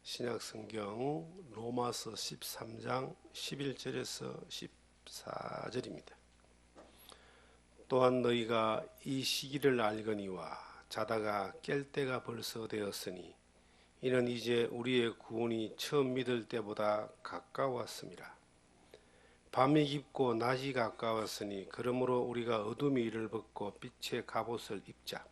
신약성경 로마서 13장 11절에서 14절입니다. 또한 너희가 이 시기를 알거니와 자다가 깰 때가 벌써 되었으니 이는 이제 우리의 구원이 처음 믿을 때보다 가까웠습니다. 밤이 깊고 낮이 가까웠으니 그러므로 우리가 어둠의 일을 벗고 빛의 갑옷을 입자.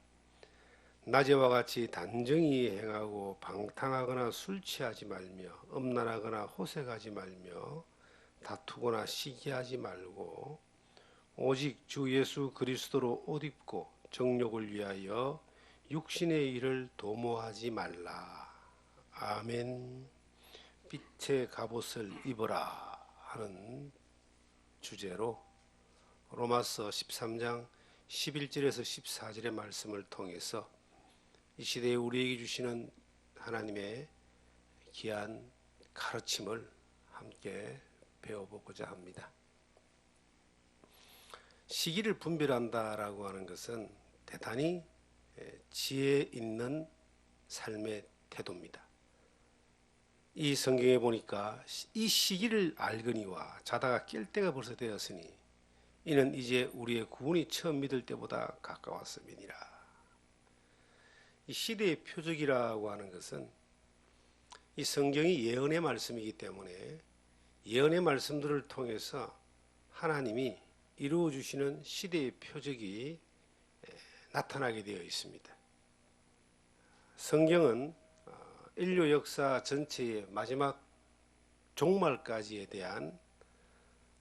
낮에와 같이 단정히 행하고 방탕하거나 술 취하지 말며 음란하거나 호색하지 말며 다투거나 시기하지 말고 오직 주 예수 그리스도로 옷 입고 정욕을 위하여 육신의 일을 도모하지 말라. 아멘. 빛의 갑옷을 입어라 하는 주제로 로마서 13장 11절에서 14절의 말씀을 통해서 이 시대에 우리에게 주시는 하나님의 귀한 가르침을 함께 배워보고자 합니다. 시기를 분별한다라고 하는 것은 대단히 지혜 있는 삶의 태도입니다. 이 성경에 보니까 이 시기를 알거니와 자다가 깰 때가 벌써 되었으니 이는 이제 우리의 구원이 처음 믿을 때보다 가까웠음이니라. 이 시대의 표적이라고 하는 것은 이 성경이 예언의 말씀이기 때문에 예언의 말씀들을 통해서 하나님이 이루어 주시는 시대의 표적이 나타나게 되어 있습니다. 성경은 인류 역사 전체의 마지막 종말까지에 대한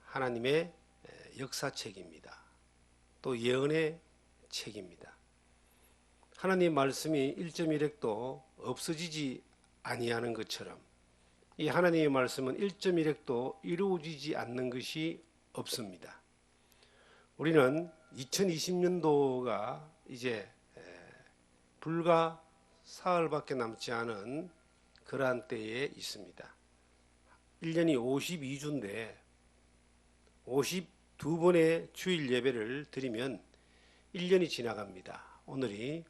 하나님의 역사책입니다. 또 예언의 책입니다. 하나님의 말씀이 1.1획도 없어지지 아니하는 것처럼 이 하나님의 말씀은 1.1획도 이루어지지 않는 것이 없습니다. 우리는 2020년도가 이제 불과 사흘밖에 남지 않은 그러한 때에 있습니다. 1년이 52주인데 52번의 주일 예배를 드리면 1년이 지나갑니다. 오늘이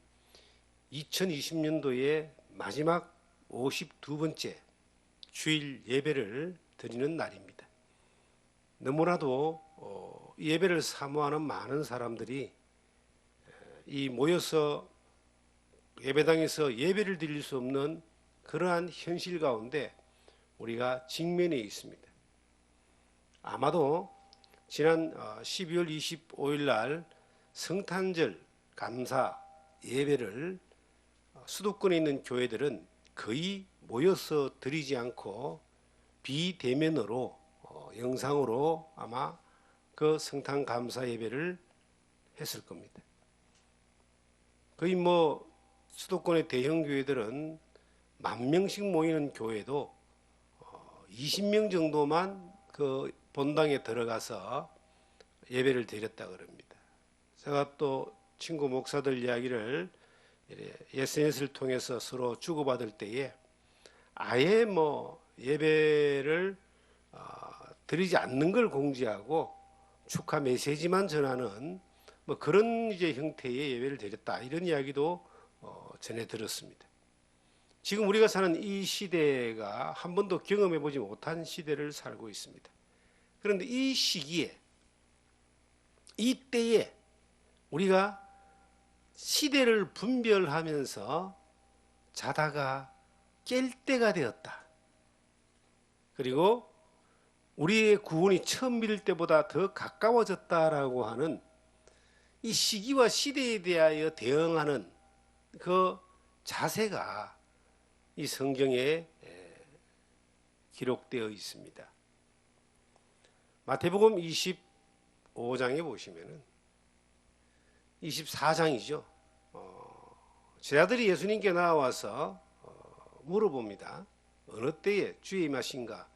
2020년도의 마지막 52번째 주일 예배를 드리는 날입니다. 너무나도 예배를 사모하는 많은 사람들이 이 모여서 예배당에서 예배를 드릴 수 없는 그러한 현실 가운데 우리가 직면해 있습니다. 아마도 지난 12월 25일 날 성탄절 감사 예배를 수도권에 있는 교회들은 거의 모여서 드리지 않고 비대면으로 영상으로 아마 그 성탄 감사 예배를 했을 겁니다. 거의 수도권의 대형 교회들은 10,000명씩 모이는 교회도 20명 정도만 그 본당에 들어가서 예배를 드렸다 그럽니다. 제가 또 친구 목사들 이야기를 SNS를 통해서 서로 주고받을 때에 아예 예배를 드리지 않는 걸 공지하고 축하 메시지만 전하는 그런 이제 형태의 예배를 드렸다 이런 이야기도 전해 들었습니다. 지금 우리가 사는 이 시대가 한 번도 경험해 보지 못한 시대를 살고 있습니다. 그런데 이 시기에 이 때에 우리가 시대를 분별하면서 자다가 깰 때가 되었다. 그리고 우리의 구원이 처음 믿을 때보다 더 가까워졌다라고 하는 이 시기와 시대에 대하여 대응하는 그 자세가 이 성경에 기록되어 있습니다. 마태복음 25장에 보시면은 24장이죠. 제자들이 예수님께 나와서 물어봅니다. 어느 때에 주의 임하신가?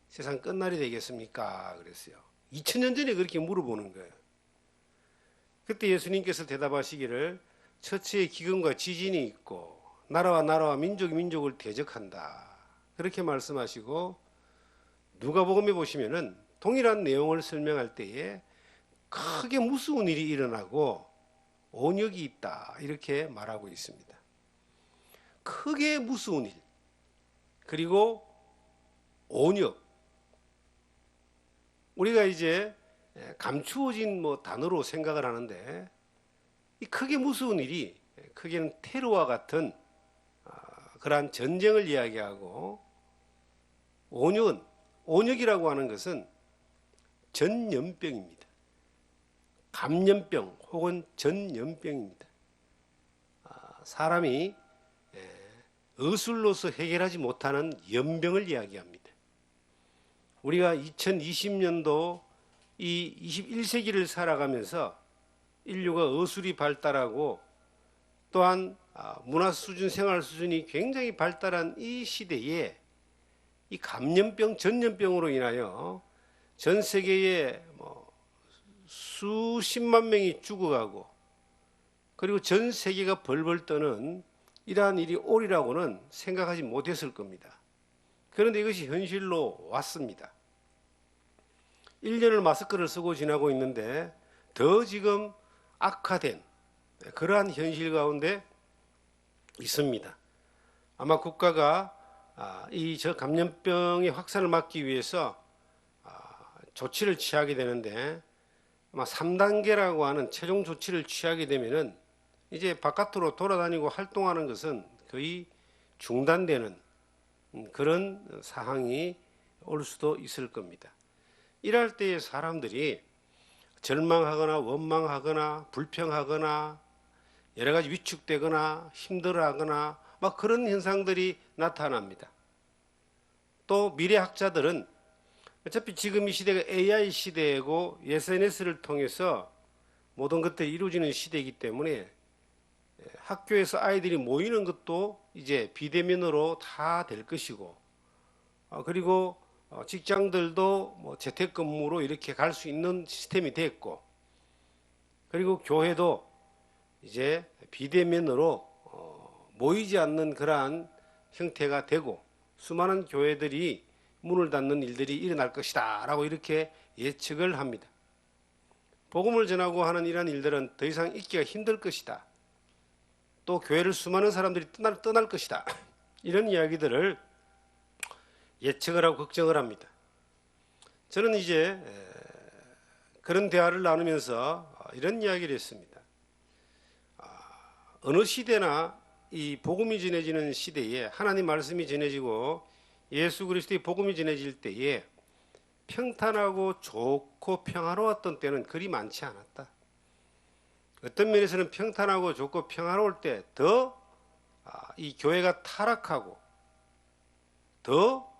세상 끝날이 되겠습니까? 그랬어요. 2000년 전에 그렇게 물어보는 거예요. 그때 예수님께서 대답하시기를 처처에 기근과 지진이 있고 나라와 민족이 민족을 대적한다. 그렇게 말씀하시고 누가복음에 보시면은 동일한 내용을 설명할 때에 크게 무서운 일이 일어나고 온역이 있다 이렇게 말하고 있습니다. 크게 무서운 일, 그리고 온역. 우리가 이제 감추어진 단어로 생각을 하는데, 이 크게 무서운 일이 크게는 테러와 같은 그러한 전쟁을 이야기하고, 온역이라고 하는 것은 전염병입니다. 감염병 혹은 전염병입니다. 사람이 의술로서 해결하지 못하는 연병을 이야기합니다. 우리가 2020년도 이 21세기를 살아가면서 인류가 의술이 발달하고 또한 문화 수준, 생활 수준이 굉장히 발달한 이 시대에 이 감염병, 전염병으로 인하여 전 세계에 수십만 명이 죽어가고, 그리고 전 세계가 벌벌 떠는 이러한 일이 오리라고는 생각하지 못했을 겁니다. 그런데 이것이 현실로 왔습니다. 1년을 마스크를 쓰고 지나고 있는데 더 지금 악화된 그러한 현실 가운데 있습니다. 아마 국가가 이 감염병의 확산을 막기 위해서 조치를 취하게 되는데, 아마 3단계라고 하는 최종 조치를 취하게 되면은 이제 바깥으로 돌아다니고 활동하는 것은 거의 중단되는 그런 상황이 올 수도 있을 겁니다. 이럴 때에 사람들이 절망하거나 원망하거나 불평하거나 여러 가지 위축되거나 힘들어하거나 막 그런 현상들이 나타납니다. 또 미래학자들은 어차피 지금 이 시대가 AI 시대이고 SNS를 통해서 모든 것들이 이루어지는 시대이기 때문에 학교에서 아이들이 모이는 것도 이제 비대면으로 다 될 것이고, 그리고 직장들도 재택근무로 이렇게 갈 수 있는 시스템이 됐고, 그리고 교회도 이제 비대면으로 모이지 않는 그러한 형태가 되고, 수많은 교회들이 문을 닫는 일들이 일어날 것이다 라고 이렇게 예측을 합니다. 복음을 전하고 하는 이러한 일들은 더 이상 있기가 힘들 것이다. 또 교회를 수많은 사람들이 떠날 것이다. 이런 이야기들을 예측을 하고 걱정을 합니다. 저는 이제 그런 대화를 나누면서 이런 이야기를 했습니다. 어느 시대나 이 복음이 전해지는 시대에 하나님 말씀이 전해지고 예수 그리스도의 복음이 전해질 때에 평탄하고 좋고 평화로웠던 때는 그리 많지 않았다. 어떤 면에서는 평탄하고 좋고 평화로울 때 더 이 교회가 타락하고 더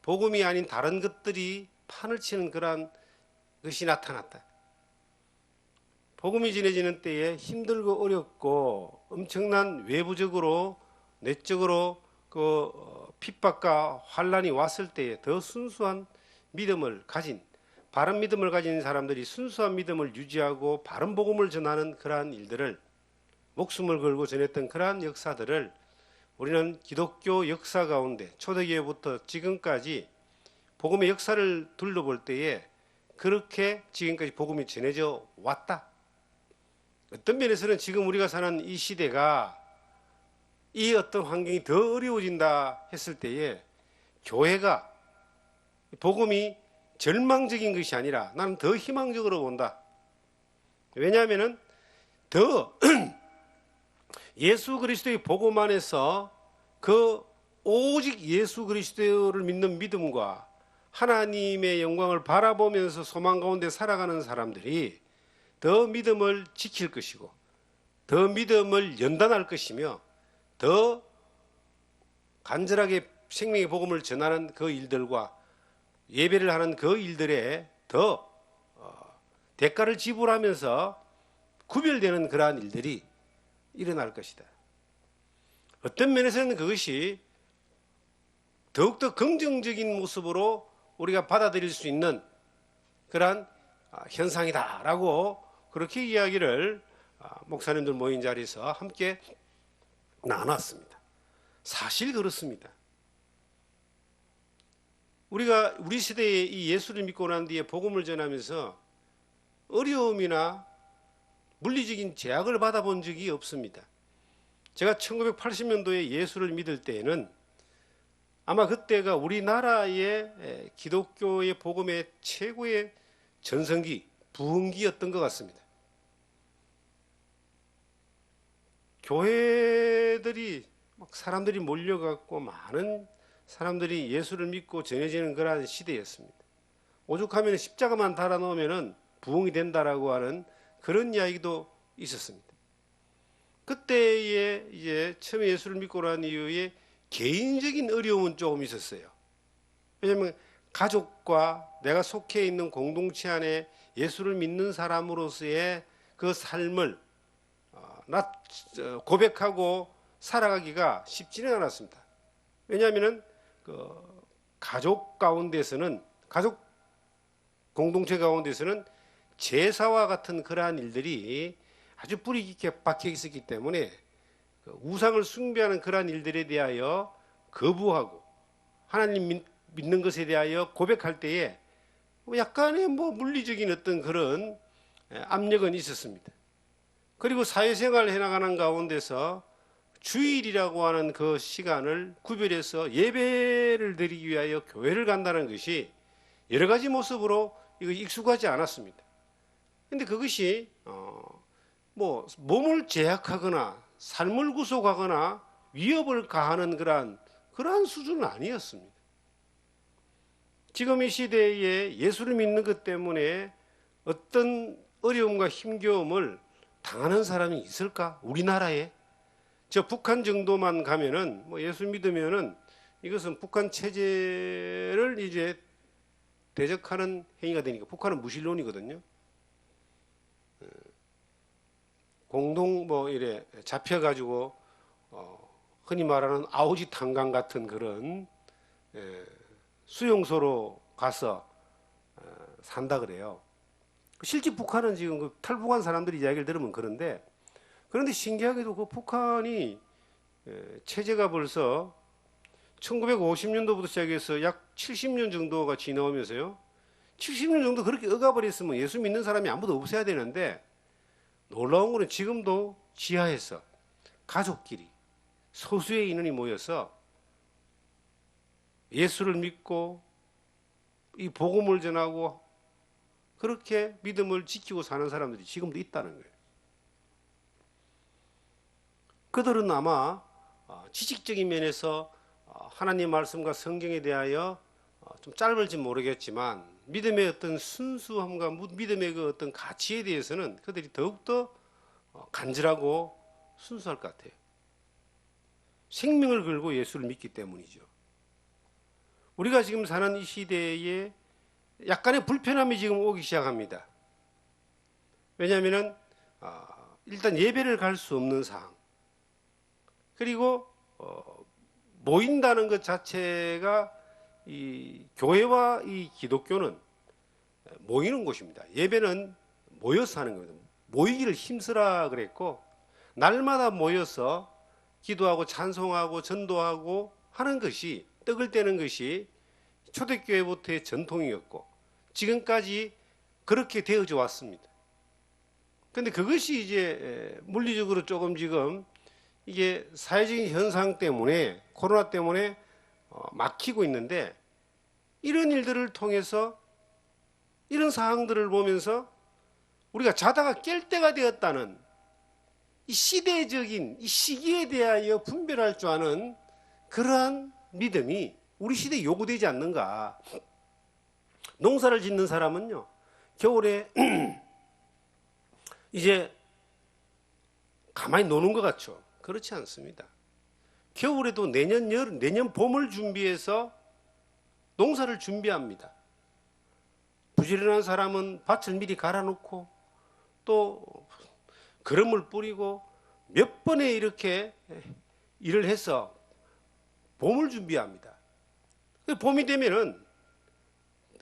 복음이 아닌 다른 것들이 판을 치는 그러한 것이 나타났다. 복음이 전해지는 때에 힘들고 어렵고 엄청난 외부적으로 내적으로 핍박과 환란이 왔을 때에 더 순수한 믿음을 가진, 바른 믿음을 가진 사람들이 순수한 믿음을 유지하고 바른 복음을 전하는 그러한 일들을 목숨을 걸고 전했던 그러한 역사들을 우리는 기독교 역사 가운데 초대교회부터 지금까지 복음의 역사를 둘러볼 때에 그렇게 지금까지 복음이 전해져 왔다. 어떤 면에서는 지금 우리가 사는 이 시대가 이 어떤 환경이 더 어려워진다 했을 때에 교회가 복음이 절망적인 것이 아니라 나는 더 희망적으로 본다. 왜냐하면 더 예수 그리스도의 복음 안에서 그 오직 예수 그리스도를 믿는 믿음과 하나님의 영광을 바라보면서 소망 가운데 살아가는 사람들이 더 믿음을 지킬 것이고 더 믿음을 연단할 것이며 더 간절하게 생명의 복음을 전하는 그 일들과 예배를 하는 그 일들에 더 대가를 지불하면서 구별되는 그러한 일들이 일어날 것이다. 어떤 면에서는 그것이 더욱더 긍정적인 모습으로 우리가 받아들일 수 있는 그러한 현상이다라고 그렇게 이야기를 목사님들 모인 자리에서 함께 나눴습니다. 사실 그렇습니다. 우리가 우리 시대에 이 예수를 믿고 난 뒤에 복음을 전하면서 어려움이나 물리적인 제약을 받아본 적이 없습니다. 제가 1980년도에 예수를 믿을 때에는 아마 그때가 우리나라의 기독교의 복음의 최고의 전성기, 부흥기였던 것 같습니다. 교회들이 막 사람들이 몰려갖고 많은 사람들이 예수를 믿고 전해지는 그러한 시대였습니다. 오죽하면 십자가만 달아놓으면 부흥이 된다라고 하는 그런 이야기도 있었습니다. 그때에 이제 처음에 예수를 믿고 난 이후에 개인적인 어려움은 조금 있었어요. 왜냐하면 가족과 내가 속해 있는 공동체 안에 예수를 믿는 사람으로서의 그 삶을 고백하고 살아가기가 쉽지는 않았습니다. 왜냐하면 그 가족 가운데서는 가족 공동체 가운데서는 제사와 같은 그러한 일들이 아주 뿌리 깊게 박혀 있었기 때문에 우상을 숭배하는 그러한 일들에 대하여 거부하고 하나님 믿는 것에 대하여 고백할 때에 약간의 물리적인 어떤 그런 압력은 있었습니다. 그리고 사회생활을 해나가는 가운데서 주일이라고 하는 그 시간을 구별해서 예배를 드리기 위하여 교회를 간다는 것이 여러 가지 모습으로 이거 익숙하지 않았습니다. 근데 그것이 몸을 제약하거나 삶을 구속하거나 위협을 가하는 그러한 수준은 아니었습니다. 지금 이 시대에 예수를 믿는 것 때문에 어떤 어려움과 힘겨움을 당하는 사람이 있을까? 우리나라에 저 북한 정도만 가면은 예수 믿으면은 이것은 북한 체제를 이제 대적하는 행위가 되니까 북한은 무신론이거든요. 공동 이래 잡혀가지고 흔히 말하는 아우지 탄광 같은 그런 수용소로 가서 산다 그래요. 실제 북한은 지금 그 탈북한 사람들이 이야기를 들으면 그런데 신기하게도 그 북한이 체제가 벌써 1950년도부터 시작해서 약 70년 정도가 지나오면서요. 70년 정도 그렇게 억압을 예수 믿는 사람이 아무도 없어야 되는데 놀라운 거는 지금도 지하에서 가족끼리 소수의 인원이 모여서 예수를 믿고 이 복음을 전하고 그렇게 믿음을 지키고 사는 사람들이 지금도 있다는 거예요. 그들은 아마 지식적인 면에서 하나님 말씀과 성경에 대하여 좀 짧을지 모르겠지만 믿음의 어떤 순수함과 믿음의 그 어떤 가치에 대해서는 그들이 더욱더 간절하고 순수할 것 같아요. 생명을 걸고 예수를 믿기 때문이죠. 우리가 지금 사는 이 시대에 약간의 불편함이 지금 오기 시작합니다. 왜냐하면 일단 예배를 갈 수 없는 상황, 그리고 모인다는 것 자체가 이 교회와 이 기독교는 모이는 곳입니다. 예배는 모여서 하는 겁니다. 모이기를 힘쓰라 그랬고 날마다 모여서 기도하고 찬송하고 전도하고 하는 것이 떡을 떼는 것이 초대교회부터의 전통이었고 지금까지 그렇게 되어져 왔습니다. 그런데 그것이 이제 물리적으로 조금 지금 이게 사회적인 현상 때문에 코로나 때문에 막히고 있는데 이런 일들을 통해서 이런 상황들을 보면서 우리가 자다가 깰 때가 되었다는 이 시대적인 이 시기에 대하여 분별할 줄 아는 그러한 믿음이 우리 시대에 요구되지 않는가. 농사를 짓는 사람은요 겨울에 이제 가만히 노는 것 같죠. 그렇지 않습니다. 겨울에도 내년 봄을 준비해서 농사를 준비합니다. 부지런한 사람은 밭을 미리 갈아놓고 또 거름을 뿌리고 몇 번에 이렇게 일을 해서 봄을 준비합니다. 봄이 되면은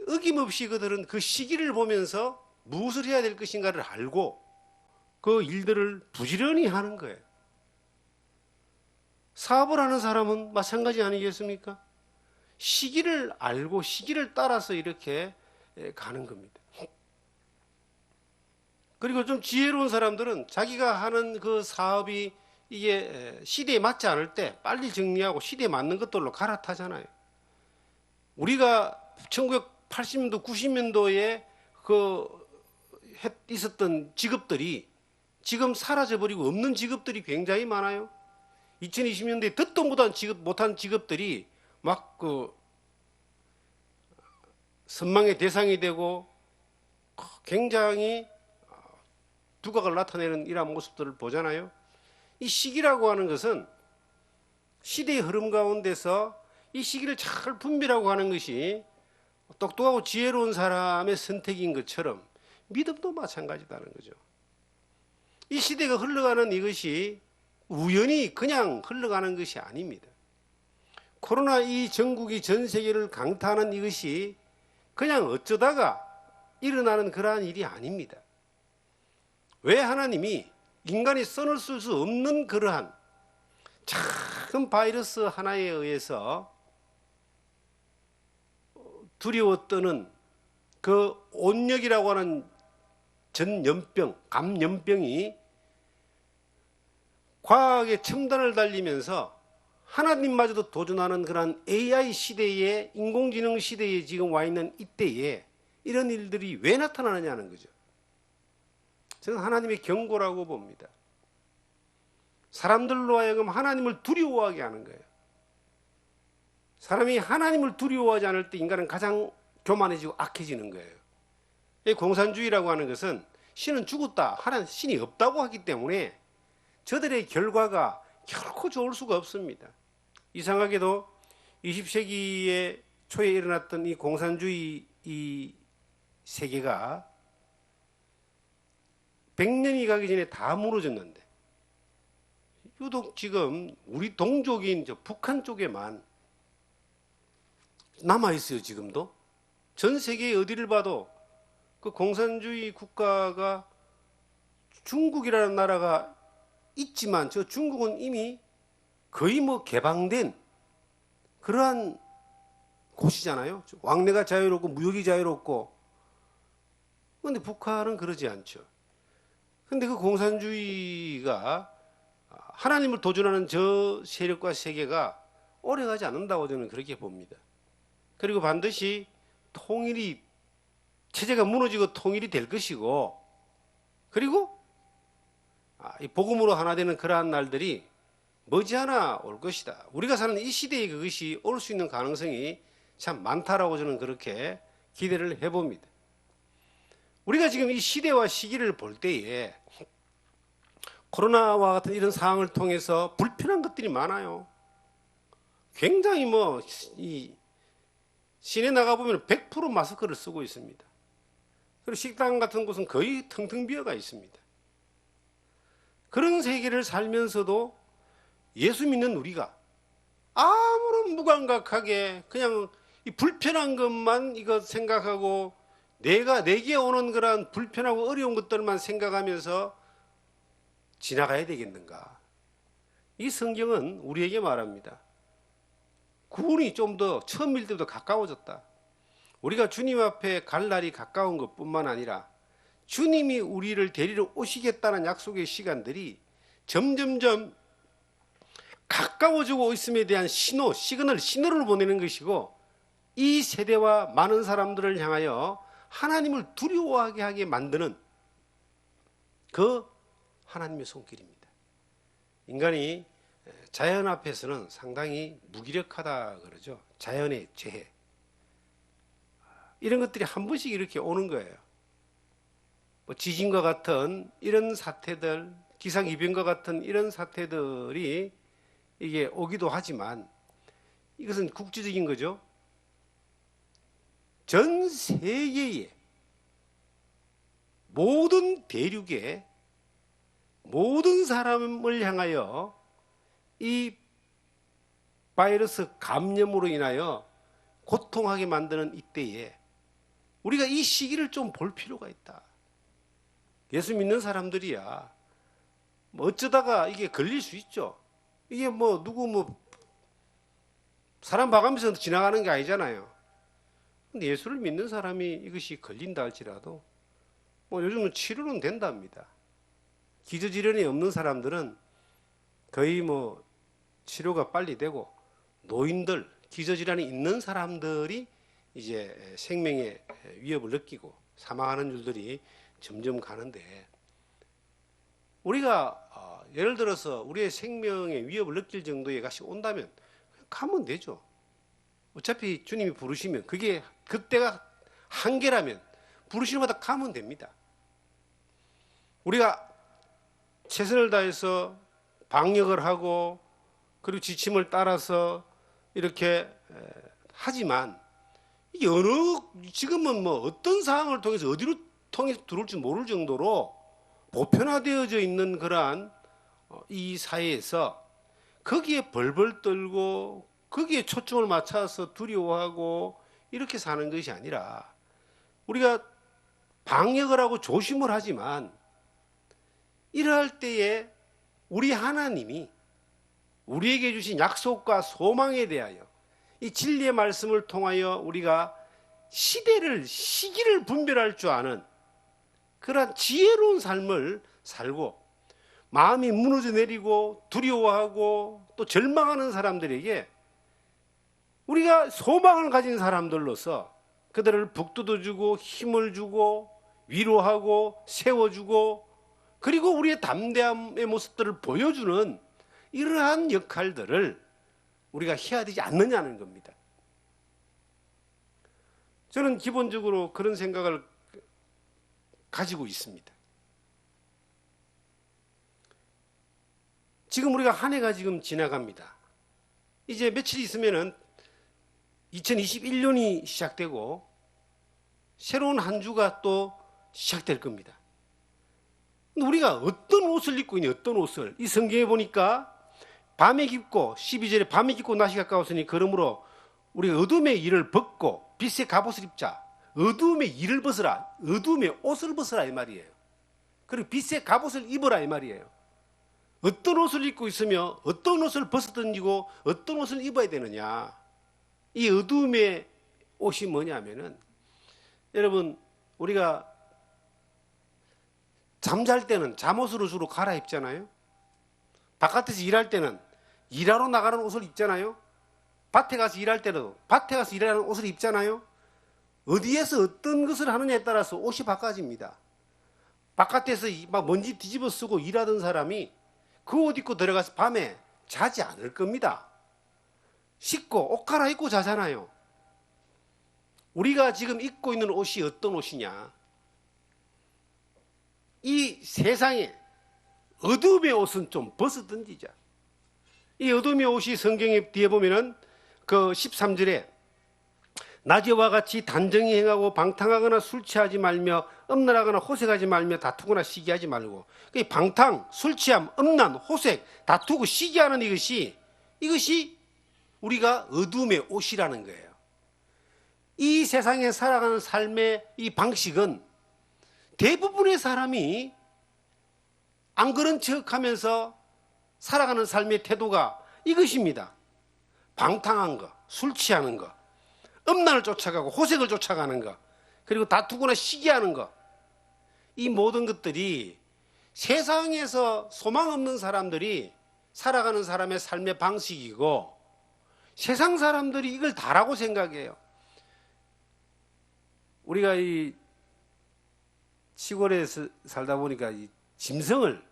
어김없이 그들은 그 시기를 보면서 무엇을 해야 될 것인가를 알고 그 일들을 부지런히 하는 거예요. 사업을 하는 사람은 마찬가지 아니겠습니까? 시기를 알고 시기를 따라서 이렇게 가는 겁니다. 그리고 좀 지혜로운 사람들은 자기가 하는 그 사업이 이게 시대에 맞지 않을 때 빨리 정리하고 시대에 맞는 것들로 갈아타잖아요. 우리가 1980년도, 90년도에 있었던 직업들이 지금 사라져버리고 없는 직업들이 굉장히 많아요. 2020년대에 듣도 못한 직업들이 막 선망의 대상이 되고 굉장히 두각을 나타내는 이러한 모습들을 보잖아요. 이 시기라고 하는 것은 시대의 흐름 가운데서 이 시기를 잘 분별하고 하는 것이 똑똑하고 지혜로운 사람의 선택인 것처럼 믿음도 마찬가지다는 거죠. 이 시대가 흘러가는 이것이 우연히 그냥 흘러가는 것이 아닙니다. 코로나 이 전국이 전 세계를 강타하는 이것이 그냥 어쩌다가 일어나는 그러한 일이 아닙니다. 왜 하나님이 인간이 손을 쓸 수 없는 그러한 작은 바이러스 하나에 의해서 두려워 떠는 그 온역이라고 하는 전염병, 감염병이 과학의 첨단을 달리면서 하나님마저도 도전하는 그런 AI 시대에, 인공지능 시대에 지금 와 있는 이때에 이런 일들이 왜 나타나느냐는 거죠. 저는 하나님의 경고라고 봅니다. 사람들로 하여금 하나님을 두려워하게 하는 거예요. 사람이 하나님을 두려워하지 않을 때 인간은 가장 교만해지고 악해지는 거예요. 이 공산주의라고 하는 것은 신은 죽었다, 하나님 신이 없다고 하기 때문에 저들의 결과가 결코 좋을 수가 없습니다. 이상하게도 20세기의 초에 일어났던 이 공산주의 이 세계가 100년이 가기 전에 다 무너졌는데 유독 지금 우리 동족인 북한 쪽에만 남아있어요. 지금도 전 세계 어디를 봐도 그 공산주의 국가가 중국이라는 나라가 있지만 저 중국은 이미 거의 개방된 그러한 곳이잖아요. 왕래가 자유롭고 무역이 자유롭고. 그런데 북한은 그러지 않죠. 그런데 그 공산주의가 하나님을 도전하는 저 세력과 세계가 오래가지 않는다고 저는 그렇게 봅니다. 그리고 반드시 통일이, 체제가 무너지고 통일이 될 것이고, 그리고 이 복음으로 하나 되는 그러한 날들이 머지않아 올 것이다. 우리가 사는 이 시대에 그것이 올 수 있는 가능성이 참 많다라고 저는 그렇게 기대를 해봅니다. 우리가 지금 이 시대와 시기를 볼 때에 코로나와 같은 이런 상황을 통해서 불편한 것들이 많아요. 굉장히 이 시내 나가보면 100% 마스크를 쓰고 있습니다. 그리고 식당 같은 곳은 거의 텅텅 비어가 있습니다. 그런 세계를 살면서도 예수 믿는 우리가 아무런 무감각하게 그냥 이 불편한 것만 이거 생각하고 내게 오는 그런 불편하고 어려운 것들만 생각하면서 지나가야 되겠는가? 이 성경은 우리에게 말합니다. 구원이 좀 더 처음일 때보다 가까워졌다. 우리가 주님 앞에 갈 날이 가까운 것뿐만 아니라 주님이 우리를 데리러 오시겠다는 약속의 시간들이 점점점 가까워지고 있음에 대한 시그널을 보내는 것이고, 이 세대와 많은 사람들을 향하여 하나님을 두려워하게 하게 만드는 그 하나님의 손길입니다. 인간이 자연 앞에서는 상당히 무기력하다 그러죠. 자연의 재해. 이런 것들이 한 번씩 이렇게 오는 거예요. 지진과 같은 이런 사태들, 기상이변과 같은 이런 사태들이 이게 오기도 하지만 이것은 국제적인 거죠. 전 세계의 모든 대륙의 모든 사람을 향하여 이 바이러스 감염으로 인하여 고통하게 만드는 이때에 우리가 이 시기를 좀 볼 필요가 있다. 예수 믿는 사람들이야 어쩌다가 이게 걸릴 수 있죠. 이게 누구 사람 봐가면서 지나가는 게 아니잖아요. 근데 예수를 믿는 사람이 이것이 걸린다 할지라도 요즘은 치료는 된답니다. 기저질환이 없는 사람들은 거의 뭐 치료가 빨리 되고 노인들, 기저질환이 있는 사람들이 이제 생명의 위협을 느끼고 사망하는 일들이 점점 가는데, 우리가 예를 들어서 우리의 생명의 위협을 느낄 정도의 것이 온다면 가면 되죠. 어차피 주님이 부르시면, 그게 그때가 한계라면 부르시는 마다 가면 됩니다. 우리가 최선을 다해서 방역을 하고 그리고 지침을 따라서 이렇게 하지만, 지금은 뭐 어떤 상황을 통해서 어디로 통해서 들어올지 모를 정도로 보편화되어져 있는 그러한 이 사회에서 거기에 벌벌 떨고 거기에 초점을 맞춰서 두려워하고 이렇게 사는 것이 아니라, 우리가 방역을 하고 조심을 하지만 이러할 때에 우리 하나님이 우리에게 주신 약속과 소망에 대하여 이 진리의 말씀을 통하여 우리가 시기를 분별할 줄 아는 그러한 지혜로운 삶을 살고, 마음이 무너져 내리고 두려워하고 또 절망하는 사람들에게 우리가 소망을 가진 사람들로서 그들을 북돋워주고 힘을 주고 위로하고 세워주고, 그리고 우리의 담대함의 모습들을 보여주는 이러한 역할들을 우리가 해야 되지 않느냐는 겁니다. 저는 기본적으로 그런 생각을 가지고 있습니다. 지금 우리가 한 해가 지금 지나갑니다. 이제 며칠 있으면은 2021년이 시작되고 새로운 한 주가 또 시작될 겁니다. 우리가 어떤 옷을 입고 있니, 어떤 옷을? 이 성경에 보니까 밤에 깊고, 12절에 밤에 깊고 낮이 가까웠으니 그러므로 우리가 어둠의 일을 벗고 빛의 갑옷을 입자. 어둠의 일을 벗으라, 어둠의 옷을 벗으라 이 말이에요. 그리고 빛의 갑옷을 입으라 이 말이에요. 어떤 옷을 입고 있으며 어떤 옷을 벗어 던지고 어떤 옷을 입어야 되느냐. 이 어둠의 옷이 뭐냐면은, 여러분, 우리가 잠잘 때는 잠옷으로 주로 갈아입잖아요. 바깥에서 일할 때는 일하러 나가는 옷을 입잖아요. 밭에 가서 일할 때도 밭에 가서 일하는 옷을 입잖아요. 어디에서 어떤 것을 하느냐에 따라서 옷이 바꿔집니다. 바깥에서 막 먼지 뒤집어 쓰고 일하던 사람이 그 옷 입고 들어가서 밤에 자지 않을 겁니다. 씻고 옷 갈아입고 자잖아요. 우리가 지금 입고 있는 옷이 어떤 옷이냐? 이 세상에 어둠의 옷은 좀 벗어 던지자. 이 어둠의 옷이 성경에 뒤에 보면은 그 13절에 낮에와 같이 단정히 행하고 방탕하거나 술 취하지 말며 음란하거나 호색하지 말며 다투거나 시기하지 말고, 방탕, 술 취함, 음란, 호색, 다투고 시기하는 이것이 우리가 어둠의 옷이라는 거예요. 이 세상에 살아가는 삶의 이 방식은 대부분의 사람이 안 그런 척하면서 살아가는 삶의 태도가 이것입니다. 방탕한 거, 술 취하는 거, 음란을 쫓아가고 호색을 쫓아가는 거, 그리고 다투거나 시기하는 거, 이 모든 것들이 세상에서 소망 없는 사람들이 살아가는 사람의 삶의 방식이고, 세상 사람들이 이걸 다라고 생각해요. 우리가 이 시골에 살다 보니까 이 짐승을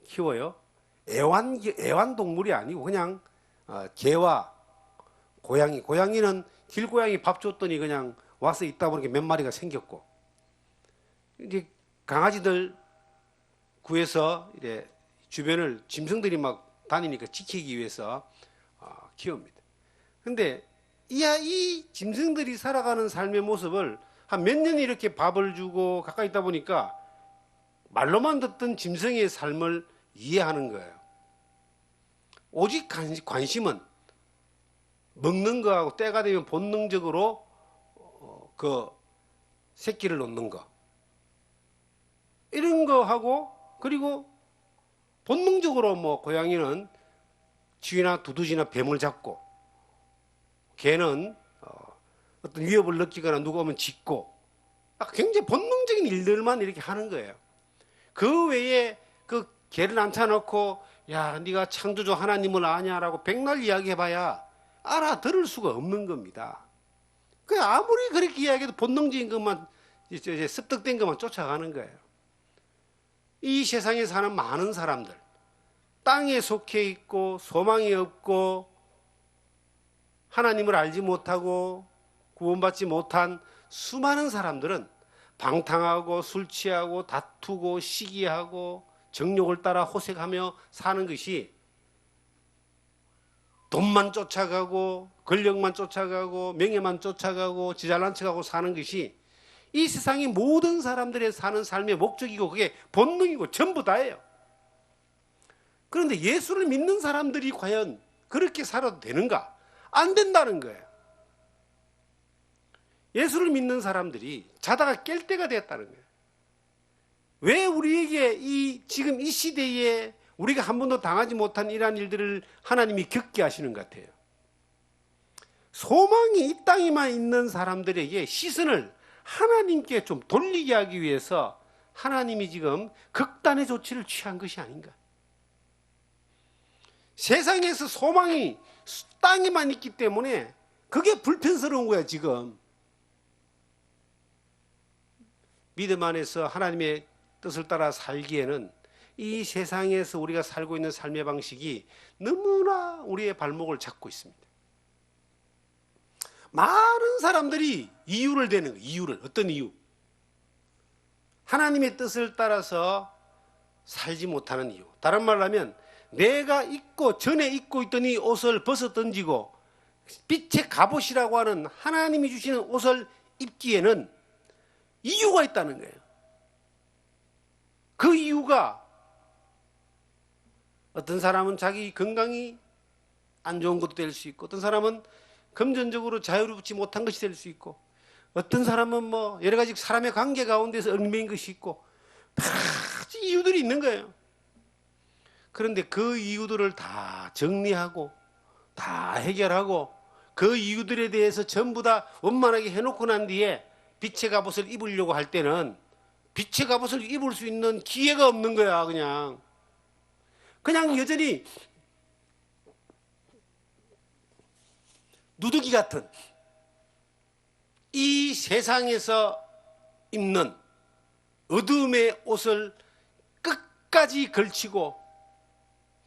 키워요. 애완동물이 아니고 그냥 개와 고양이는 길고양이 밥 줬더니 그냥 와서 있다 보니까 몇 마리가 생겼고, 이제 강아지들 구해서 이제 주변을 짐승들이 막 다니니까 지키기 위해서 키웁니다. 근데 이 짐승들이 살아가는 삶의 모습을 한 몇 년 이렇게 밥을 주고 가까이 있다 보니까 말로만 듣던 짐승의 삶을 이해하는 거예요. 오직 관심은 먹는 거하고 때가 되면 본능적으로 그 새끼를 놓는 거, 이런 거 하고, 그리고 본능적으로 뭐 고양이는 쥐나 두더지나 뱀을 잡고, 개는 어떤 위협을 느끼거나 누가 오면 짖고, 굉장히 본능적인 일들만 이렇게 하는 거예요. 그 외에 그 개를 앉혀놓고 야, 네가 창조주 하나님을 아냐라고 백날 이야기해봐야 알아들을 수가 없는 겁니다. 그 아무리 그렇게 이야기해도 본능적인 것만, 이제 습득된 것만 쫓아가는 거예요. 이 세상에 사는 많은 사람들, 땅에 속해 있고 소망이 없고 하나님을 알지 못하고 구원받지 못한 수많은 사람들은 방탕하고 술 취하고 다투고 시기하고 정욕을 따라 호색하며 사는 것이, 돈만 쫓아가고 권력만 쫓아가고 명예만 쫓아가고 지잘난 척하고 사는 것이 이 세상의 모든 사람들의 사는 삶의 목적이고 그게 본능이고 전부 다예요. 그런데 예수를 믿는 사람들이 과연 그렇게 살아도 되는가? 안 된다는 거예요. 예수를 믿는 사람들이 자다가 깰 때가 됐다는 거예요. 왜 우리에게 지금 이 시대에 우리가 한 번도 당하지 못한 이러한 일들을 하나님이 겪게 하시는 것 같아요. 소망이 이 땅에만 있는 사람들에게 시선을 하나님께 좀 돌리게 하기 위해서 하나님이 지금 극단의 조치를 취한 것이 아닌가. 세상에서 소망이 땅에만 있기 때문에 그게 불편스러운 거야 지금. 믿음 안에서 하나님의 뜻을 따라 살기에는 이 세상에서 우리가 살고 있는 삶의 방식이 너무나 우리의 발목을 잡고 있습니다. 많은 사람들이 이유를 대는 거예요. 이유를. 어떤 이유? 하나님의 뜻을 따라서 살지 못하는 이유. 다른 말로 하면 내가 전에 입고 있던 이 옷을 벗어 던지고 빛의 갑옷이라고 하는 하나님이 주시는 옷을 입기에는 이유가 있다는 거예요. 그 이유가 어떤 사람은 자기 건강이 안 좋은 것도 될 수 있고, 어떤 사람은 금전적으로 자유롭지 못한 것이 될 수 있고, 어떤 사람은 여러 가지 사람의 관계 가운데서 얽매인 것이 있고, 여러 가지 이유들이 있는 거예요. 그런데 그 이유들을 다 정리하고 다 해결하고 그 이유들에 대해서 전부 다 원만하게 해놓고 난 뒤에 빛의 갑옷을 입으려고 할 때는 빛의 갑옷을 입을 수 있는 기회가 없는 거야. 그냥 여전히 누더기 같은 이 세상에서 입는 어둠의 옷을 끝까지 걸치고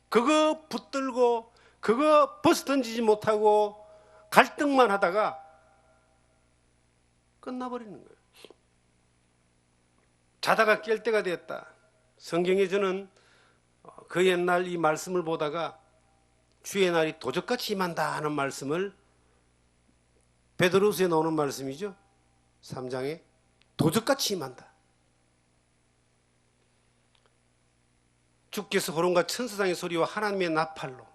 그거 붙들고 그거 벗어던지지 못하고 갈등만 하다가 끝나버리는 거예요. 자다가 깰 때가 되었다. 성경에 저는 그 옛날 이 말씀을 보다가 주의 날이 도적같이 임한다 하는 말씀을, 베드로서에 나오는 말씀이죠. 3장에 도적같이 임한다. 주께서 호령과 천사장의 소리와 하나님의 나팔로,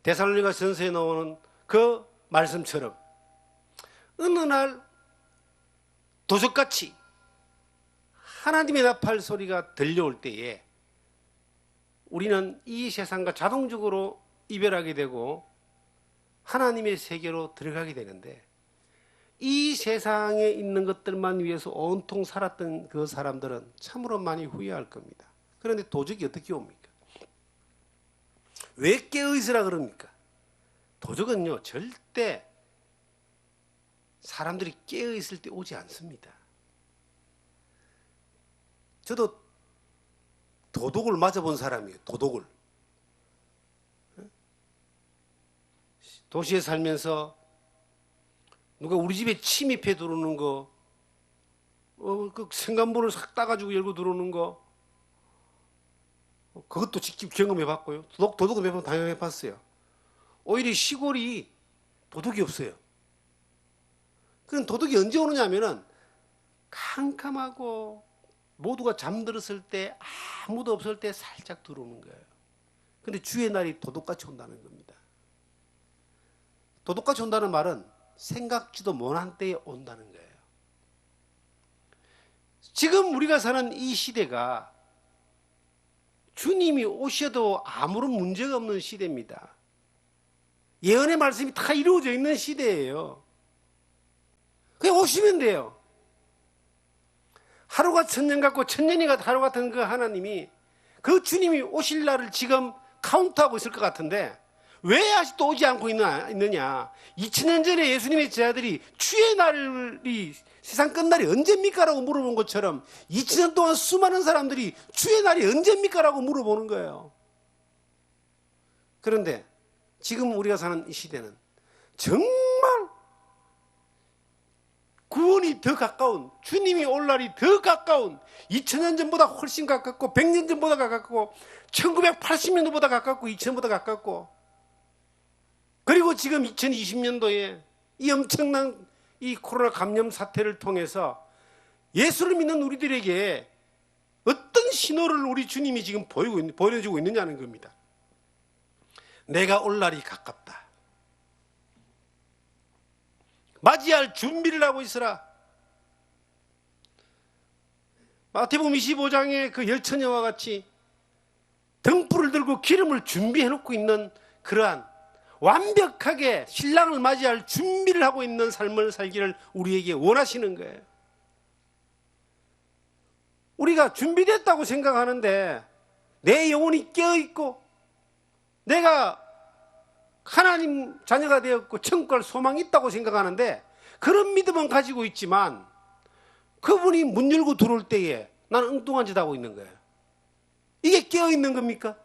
데살로니가 전서에 나오는 그 말씀처럼 어느 날 도적같이 하나님의 나팔 소리가 들려올 때에 우리는 이 세상과 자동적으로 이별하게 되고 하나님의 세계로 들어가게 되는데, 이 세상에 있는 것들만 위해서 온통 살았던 그 사람들은 참으로 많이 후회할 겁니다. 그런데 도적이 어떻게 옵니까? 왜 깨어있으라 그럽니까? 도적은요, 절대 사람들이 깨어있을 때 오지 않습니다. 저도 도둑을 맞아본 사람이에요. 도둑을. 도시에 살면서 누가 우리 집에 침입해 들어오는 거, 그 현관문을 싹 따가지고 열고 들어오는 거, 그것도 직접 경험해 봤고요. 도둑도 몇 번 당연해 봤어요. 오히려 시골이 도둑이 없어요. 그럼 도둑이 언제 오느냐면은 캄캄하고 모두가 잠들었을 때, 아무도 없을 때 살짝 들어오는 거예요. 근데 주의 날이 도둑같이 온다는 겁니다. 도둑같이 온다는 말은 생각지도 못한 때에 온다는 거예요. 지금 우리가 사는 이 시대가 주님이 오셔도 아무런 문제가 없는 시대입니다. 예언의 말씀이 다 이루어져 있는 시대예요. 그냥 오시면 돼요. 하루가 천년 같고 천년이 하루 같은 그 하나님이 그 주님이 오실 날을 지금 카운트하고 있을 것 같은데 왜 아직도 오지 않고 있느냐? 2000년 전에 예수님의 제자들이 주의 날이 세상 끝날이 언제입니까? 라고 물어본 것처럼 2000년 동안 수많은 사람들이 주의 날이 언제입니까? 라고 물어보는 거예요. 그런데 지금 우리가 사는 이 시대는 정말 구원이 더 가까운, 주님이 올 날이 더 가까운, 2000년 전보다 훨씬 가깝고 100년 전보다 가깝고 1980년도보다 가깝고 2000년보다 가깝고, 그리고 지금 2020년도에 이 엄청난 이 코로나 감염 사태를 통해서 예수를 믿는 우리들에게 어떤 신호를 우리 주님이 지금 보여주고 있느냐는 겁니다. 내가 올 날이 가깝다. 맞이할 준비를 하고 있으라. 마태복음 25장의 그 열처녀와 같이 등불을 들고 기름을 준비해 놓고 있는 그러한 완벽하게 신랑을 맞이할 준비를 하고 있는 삶을 살기를 우리에게 원하시는 거예요. 우리가 준비됐다고 생각하는데 내 영혼이 깨어있고 내가 하나님 자녀가 되었고 천국 갈 소망이 있다고 생각하는데 그런 믿음은 가지고 있지만 그분이 문 열고 들어올 때에 나는 엉뚱한 짓 하고 있는 거예요. 이게 깨어있는 겁니까?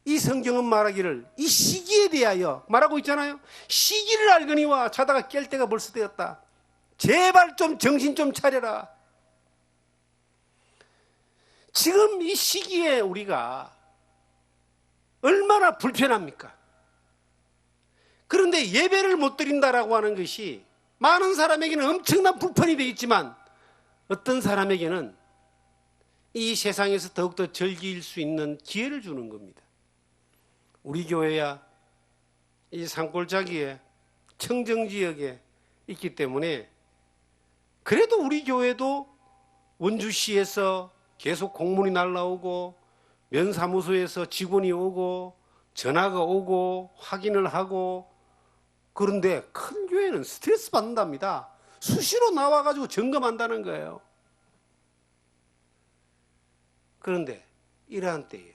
이 성경은 말하기를 이 시기에 대하여 말하고 있잖아요. 시기를 알거니와 자다가 깰 때가 벌써 되었다. 제발 좀 정신 좀 차려라. 지금 이 시기에 우리가 얼마나 불편합니까? 그런데 예배를 못 드린다라고 하는 것이 많은 사람에게는 엄청난 불편이 되겠지만 어떤 사람에게는 이 세상에서 더욱더 즐길 수 있는 기회를 주는 겁니다. 우리 교회야 이 산골짜기에 청정지역에 있기 때문에 그래도 우리 교회도 원주시에서 계속 공문이 날라오고 면사무소에서 직원이 오고 전화가 오고 확인을 하고, 그런데 큰 교회는 스트레스 받는답니다. 수시로 나와가지고 점검한다는 거예요. 그런데 이러한 때에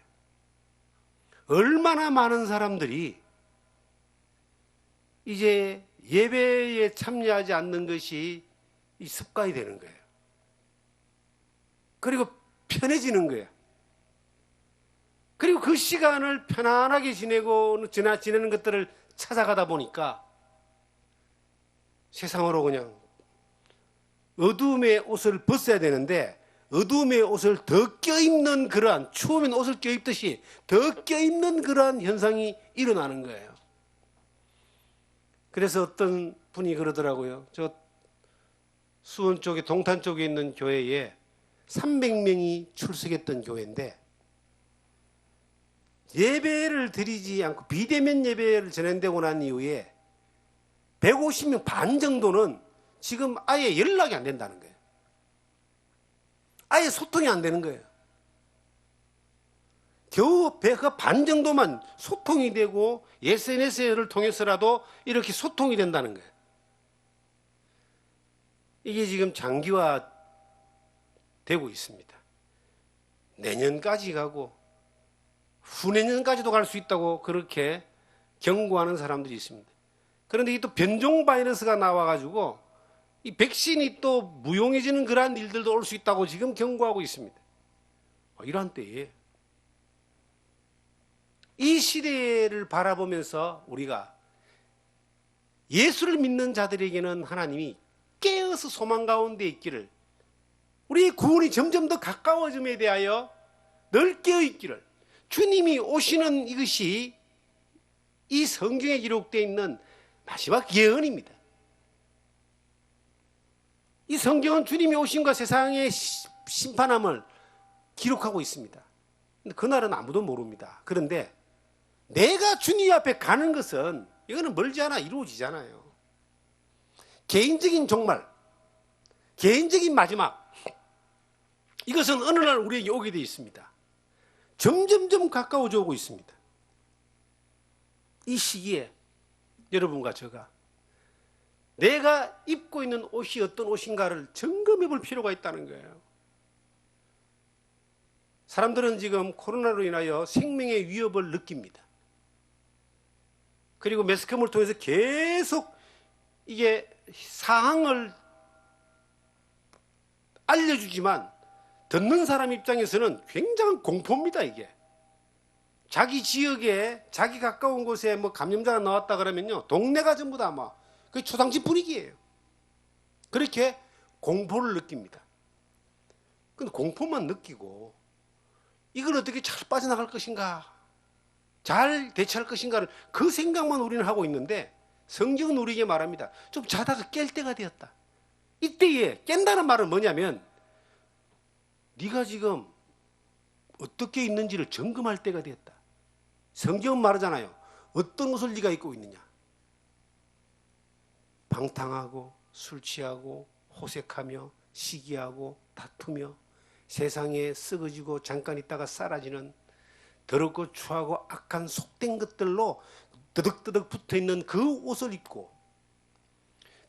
얼마나 많은 사람들이 이제 예배에 참여하지 않는 것이 이 습관이 되는 거예요. 그리고 편해지는 거예요. 그리고 그 시간을 편안하게 지내는 것들을 찾아가다 보니까 세상으로 그냥 어두움의 옷을 벗어야 되는데 어두움의 옷을 더 껴입는 그러한, 추우면 옷을 껴입듯이 더 껴입는 그러한 현상이 일어나는 거예요. 그래서 어떤 분이 그러더라고요. 저 수원 쪽에 동탄 쪽에 있는 교회에 300명이 출석했던 교회인데 예배를 드리지 않고 비대면 예배를 진행되고 난 이후에 150명 반 정도는 지금 아예 연락이 안 된다는 거예요. 아예 소통이 안 되는 거예요. 겨우 반 정도만 소통이 되고 SNS를 통해서라도 이렇게 소통이 된다는 거예요. 이게 지금 장기화되고 있습니다. 내년까지 가고 후내년까지도 갈 수 있다고 그렇게 경고하는 사람들이 있습니다. 그런데 이 또 변종 바이러스가 나와가지고 이 백신이 또 무용해지는 그러한 일들도 올 수 있다고 지금 경고하고 있습니다. 이러한 때에 이 시대를 바라보면서 우리가 예수를 믿는 자들에게는 하나님이 깨어서 소망 가운데 있기를, 우리의 구원이 점점 더 가까워짐에 대하여 늘 깨어있기를, 주님이 오시는 이것이 이 성경에 기록되어 있는 마지막 예언입니다. 이 성경은 주님이 오심과 세상의 심판함을 기록하고 있습니다. 근데 그날은 아무도 모릅니다. 그런데 내가 주님 앞에 가는 것은 이거는 멀지 않아 이루어지잖아요. 개인적인 종말, 개인적인 마지막, 이것은 어느 날 우리에게 오게 되어 있습니다. 점점점 가까워져 오고 있습니다. 이 시기에 여러분과 제가 내가 입고 있는 옷이 어떤 옷인가를 점검해 볼 필요가 있다는 거예요. 사람들은 지금 코로나로 인하여 생명의 위협을 느낍니다. 그리고 매스컴을 통해서 계속 이게 사항을 알려주지만 듣는 사람 입장에서는 굉장한 공포입니다. 이게 자기 지역에 자기 가까운 곳에 뭐 감염자가 나왔다 그러면요 동네가 전부 다 아마 그 초상집 분위기예요. 그렇게 공포를 느낍니다. 근데 공포만 느끼고 이걸 어떻게 잘 빠져나갈 것인가, 잘 대처할 것인가를 그 생각만 우리는 하고 있는데 성경은 우리에게 말합니다. 좀 자다가 깰 때가 되었다. 이때에 깬다는 말은 뭐냐면 네가 지금 어떻게 있는지를 점검할 때가 되었다. 성경은 말하잖아요. 어떤 옷을 네가 입고 있느냐. 방탕하고 술 취하고 호색하며 시기하고 다투며 세상에 썩어지고 잠깐 있다가 사라지는 더럽고 추하고 악한 속된 것들로 드덕드덕 붙어있는 그 옷을 입고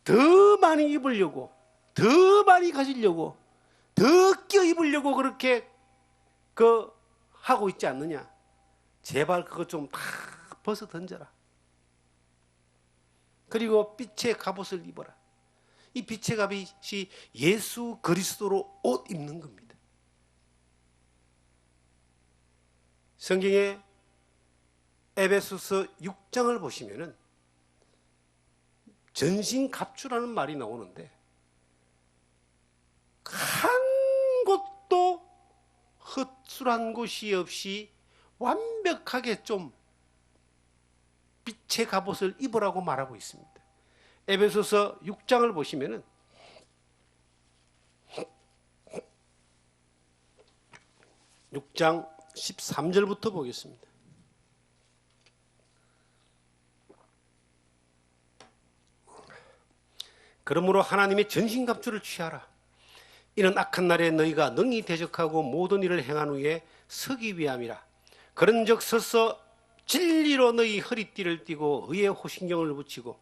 더 많이 입으려고, 더 많이 가지려고, 더 껴입으려고 그렇게 하고 있지 않느냐. 제발 그것 좀 다 벗어 던져라. 그리고 빛의 갑옷을 입어라. 이 빛의 갑옷이 예수 그리스도로 옷 입는 겁니다. 성경에 에베소서 6장을 보시면은 전신갑주라는 말이 나오는데 한 곳도 헛술한 곳이 없이 완벽하게 좀 빛의 갑옷을 입으라고 말하고 있습니다. 에베소서 6장을 보시면은 6장 13절부터 보겠습니다. 그러므로 하나님의 전신갑주를 취하라. 이는 악한 날에 너희가 능히 대적하고 모든 일을 행한 후에 서기 위함이라. 그런즉 서서 진리로 너희 허리띠를 띠고 의의 호신경을 붙이고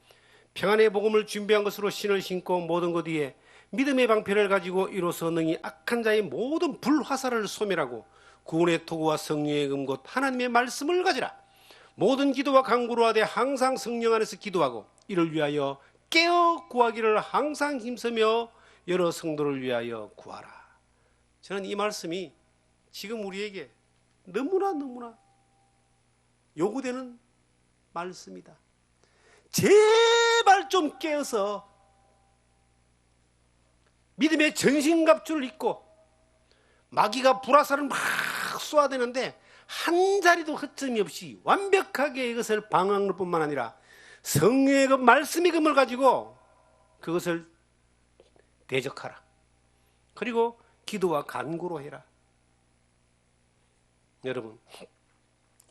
평안의 복음을 준비한 것으로 신을 신고 모든 것 위에 믿음의 방패를 가지고 이로써 능히 악한 자의 모든 불화살을 소멸하고 구원의 도구와 성령의 금 곧 하나님의 말씀을 가지라. 모든 기도와 간구로 하되 항상 성령 안에서 기도하고 이를 위하여 깨어 구하기를 항상 힘쓰며 여러 성도를 위하여 구하라. 저는 이 말씀이 지금 우리에게 너무나 요구되는 말씀이다. 제발 좀 깨어서 믿음의 전신갑주를 입고 마귀가 불화살을 막 쏘아대는데 한 자리도 허점이 없이 완벽하게 이것을 방어하는 것뿐만 아니라 성령의 그 말씀의 금을 가지고 그것을 대적하라. 그리고 기도와 간구로 해라. 여러분,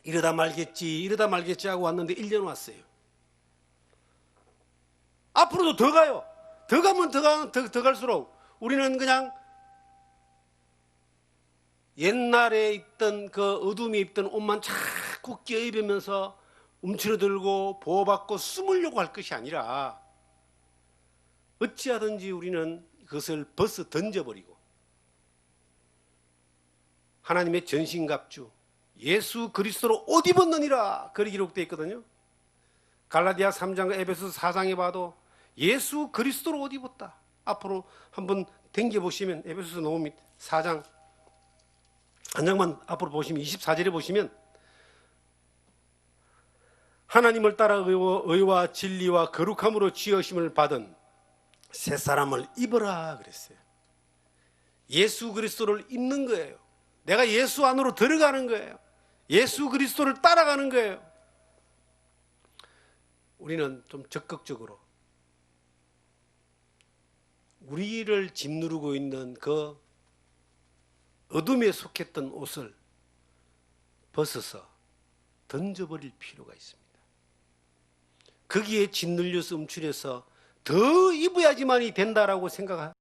이러다 말겠지 하고 왔는데 1년 왔어요. 앞으로도 더 가요. 더 가면 더 갈수록 우리는 그냥 옛날에 입던 그 어둠에 입던 옷만 자꾸 껴입으면서 움츠러들고 보호받고 숨으려고 할 것이 아니라 어찌하든지 우리는 그것을 벗어 던져버리고 하나님의 전신갑주 예수 그리스도로 옷 입었느니라 그렇게 기록되어 있거든요. 갈라디아 3장과 에베소서 4장에 봐도 예수 그리스도로 옷 입었다. 앞으로 한번 당겨보시면 에베소서 나옵니다. 4장 한 장만 앞으로 보시면 24절에 보시면 하나님을 따라 의와 진리와 거룩함으로 지으심을 받은 새 사람을 입어라 그랬어요. 예수 그리스도를 입는 거예요. 내가 예수 안으로 들어가는 거예요. 예수 그리스도를 따라가는 거예요. 우리는 좀 적극적으로 우리를 짓누르고 있는 그 어둠에 속했던 옷을 벗어서 던져버릴 필요가 있습니다. 거기에 짓눌려서 움츠려서 더 입어야지만이 된다라고 생각하는